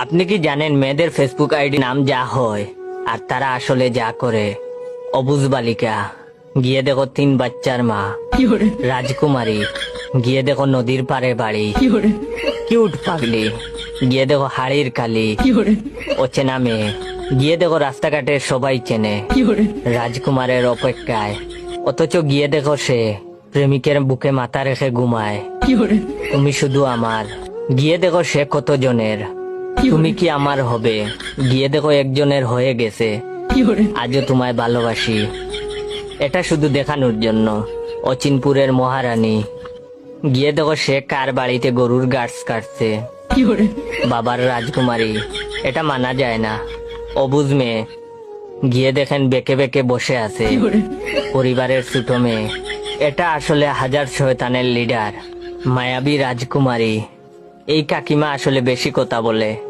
আপনি কি জানেন মেয়েদের ফেসবুক আইডি নাম যা হয় আর তারা আসলে যা করে? অবুজ বালিকা গিয়ে দেখো 3 বাচ্চার মা, রাজকুমারী গিয়ে দেখো নদীর পারে বাড়ি, কিউট পাগলি গিয়ে দেখো হাড়ির কালি, অচেনা মেয়ে গিয়ে দেখো রাস্তাঘাটে সবাই চেনে, রাজকুমারের অপেক্ষায় অথচ গিয়ে দেখো সে প্রেমিকের বুকে মাথা রেখে ঘুমায়। তুমি শুধু আমার গিয়ে দেখো সে কত জনের। তুমি কি আমার হবে গিয়ে দেখো একজনের হয়ে গেছে। আজও তোমায় ভালোবাসি, এটা শুধু দেখানোর জন্য। অচিনপুরের মহারানী গিয়ে দেখো সে কার বাড়িতে গরুর গাছ কাটছে। বাবার রাজকুমারী, এটা মানা যায় না। অবুঝ মেয়ে গিয়ে দেখেন বেঁকে বেঁকে বসে আছে। পরিবারের ছোট মেয়ে, এটা আসলে হাজার শয়তানের লিডার। মায়াবী রাজকুমারী, এই কাকিমা আসলে বেশি কথা বলে।